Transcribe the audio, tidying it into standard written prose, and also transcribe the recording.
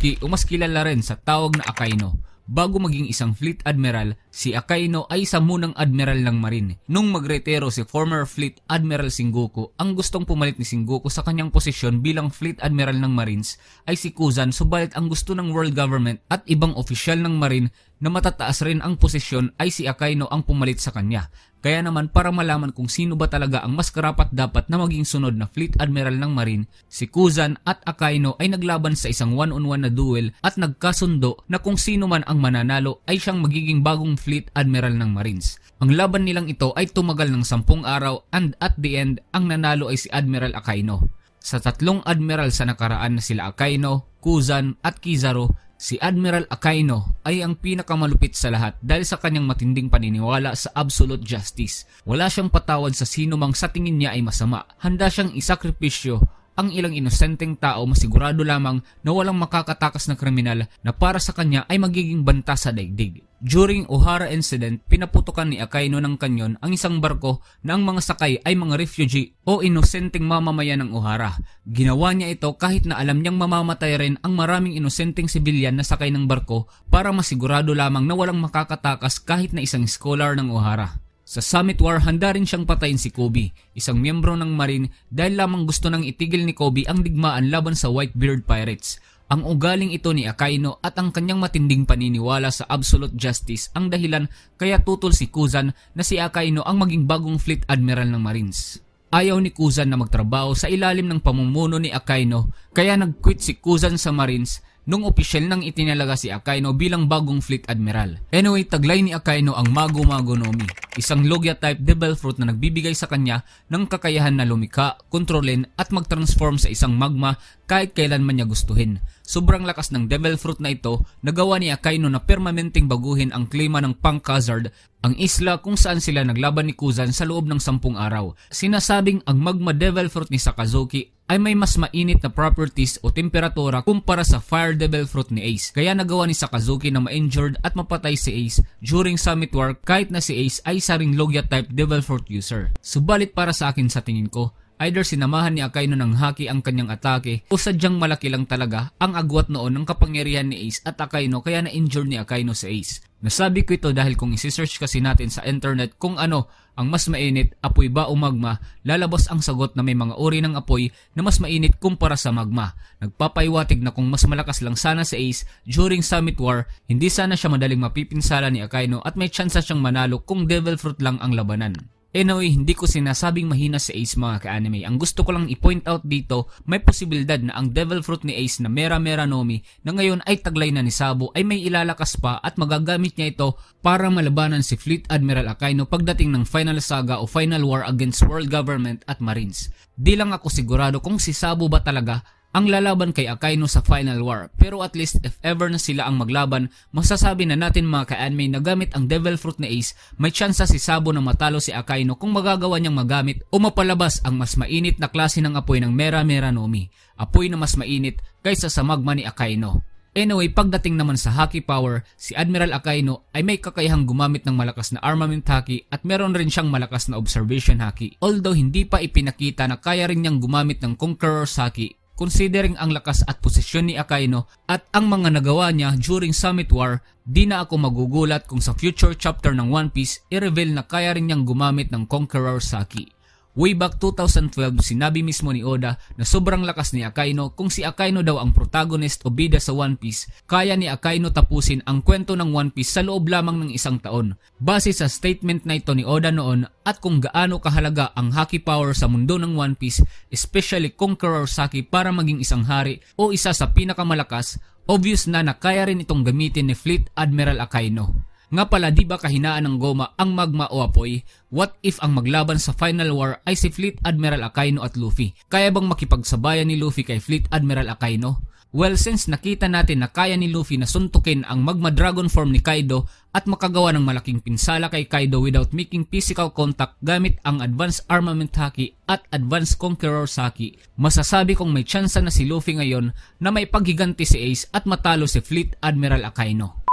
Sakazuki o mas kilala rin sa tawag na Akaino. Bago maging isang Fleet Admiral, si Akaino ay isa munang Admiral ng Marine. Nung magretiro si former Fleet Admiral Sengoku, ang gustong pumalit ni Sengoku sa kanyang posisyon bilang Fleet Admiral ng Marines ay si Kuzan, subalit ang gusto ng world government at ibang opisyal ng Marine na matataas rin ang posisyon ay si Akaino ang pumalit sa kanya. Kaya naman para malaman kung sino ba talaga ang mas karapat dapat na maging sunod na Fleet Admiral ng Marine, si Kuzan at Akaino ay naglaban sa isang one-on-one na duel at nagkasundo na kung sino man ang mananalo ay siyang magiging bagong Fleet Admiral ng Marines. Ang laban nilang ito ay tumagal ng 10 araw and at the end, ang nanalo ay si Admiral Akaino. Sa tatlong admiral sa nakaraan na sila Akaino, Kuzan at Kizaru, si Admiral Akaino ay ang pinakamalupit sa lahat dahil sa kanyang matinding paniniwala sa absolute justice. Wala siyang patawad sa sino mang sa tingin niya ay masama. Handa siyang isakripisyo ang ilang inosenteng tao, masigurado lamang na walang makakatakas na kriminal na para sa kanya ay magiging banta sa daigdig. During Ohara incident, pinaputukan ni Akaino ng kanyon ang isang barko na ang mga sakay ay mga refugee o inosenteng mamamayan ng Ohara. Ginawa niya ito kahit na alam niyang mamamatay rin ang maraming inosenteng sibilyan na sakay ng barko para masigurado lamang na walang makakatakas kahit na isang scholar ng Ohara. Sa Summit War, handa rin siyang patayin si Kobe, isang miyembro ng Marine, dahil lamang gusto nang itigil ni Kobe ang digmaan laban sa Whitebeard Pirates. Ang ugaling ito ni Akaino at ang kanyang matinding paniniwala sa absolute justice ang dahilan kaya tutol si Kuzan na si Akaino ang maging bagong Fleet Admiral ng Marines. Ayaw ni Kuzan na magtrabaho sa ilalim ng pamumuno ni Akaino, kaya nag-quit si Kuzan sa Marines nung opisyal nang itinalaga si Akaino bilang bagong Fleet Admiral. Anyway, taglay ni Akaino ang Mago-Mago no Mi, isang Logia-type devil fruit na nagbibigay sa kanya ng kakayahan na lumikha, kontrolin at mag-transform sa isang magma kahit kailan man niya gustuhin. Sobrang lakas ng devil fruit na ito, nagawa ni Akaino na permanenteng baguhin ang klima ng Pankazard, ang isla kung saan sila naglaban ni Kuzan sa loob ng 10 araw. Sinasabing ang magma devil fruit ni Sakazuki ay may mas mainit na properties o temperatura kumpara sa fire devil fruit ni Ace. Kaya nagawa ni Sakazuki na ma-injured at mapatay si Ace during Summit War kahit na si Ace ay isa ring Logia type devil fruit user. Subalit para sa akin, sa tingin ko, either sinamahan ni Akaino ng haki ang kanyang atake o sadyang malaki lang talaga ang agwat noon ng kapangyarihan ni Ace at Akaino kaya na-injure ni Akaino si Ace. Nasabi ko ito dahil kung isi-search kasi natin sa internet kung ano ang mas mainit, apoy ba o magma, lalabas ang sagot na may mga uri ng apoy na mas mainit kumpara sa magma. Nagpapaiwatig na kung mas malakas lang sana si Ace during Summit War, hindi sana siya madaling mapipinsala ni Akaino at may tsansa siyang manalo kung devil fruit lang ang labanan. Anyway, hindi ko sinasabing mahina si Ace mga ka-anime. Ang gusto ko lang i-point out dito, may posibilidad na ang devil fruit ni Ace na Mera Mera no Mi na ngayon ay taglay na ni Sabo ay may ilalakas pa at magagamit niya ito para malabanan si Fleet Admiral Akaino pagdating ng Final Saga o Final War against World Government at Marines. Di lang ako sigurado kung si Sabo ba talaga ang lalaban kay Akaino sa Final War, pero at least if ever na sila ang maglaban, masasabi na natin mga ka-anime na gamit ang devil fruit ni Ace, may tsansa si Sabo na matalo si Akaino kung magagawa niyang magamit o mapalabas ang mas mainit na klase ng apoy ng Mera Mera no Mi, apoy na mas mainit kaysa sa magma ni Akaino. Anyway, pagdating naman sa haki power, si Admiral Akaino ay may kakayahang gumamit ng malakas na armament haki at meron rin siyang malakas na observation haki. Although hindi pa ipinakita na kaya rin niyang gumamit ng Conqueror's haki, considering ang lakas at posisyon ni Akaino at ang mga nagawa niya during Summit War, di na ako magugulat kung sa future chapter ng One Piece i-reveal na kaya rin niyang gumamit ng Conqueror's haki. Way back 2012, sinabi mismo ni Oda na sobrang lakas ni Akaino. Kung si Akaino daw ang protagonist o bida sa One Piece, kaya ni Akaino tapusin ang kwento ng One Piece sa loob lamang ng 1 taon. Base sa statement na ito ni Oda noon at kung gaano kahalaga ang haki power sa mundo ng One Piece, especially Conqueror's haki para maging isang hari o isa sa pinakamalakas, obvious na kaya rin itong gamitin ni Fleet Admiral Akaino. Nga pala, di ba kahinaan ng goma ang magma o apoy? What if ang maglaban sa Final War ay si Fleet Admiral Akaino at Luffy? Kaya bang makipagsabayan ni Luffy kay Fleet Admiral Akaino? Well, since nakita natin na kaya ni Luffy na suntukin ang magma dragon form ni Kaido at makagawa ng malaking pinsala kay Kaido without making physical contact gamit ang Advanced Armament Haki at Advanced Conqueror's Haki, masasabi kong may tsansa na si Luffy ngayon na may paghiganti si Ace at matalo si Fleet Admiral Akaino.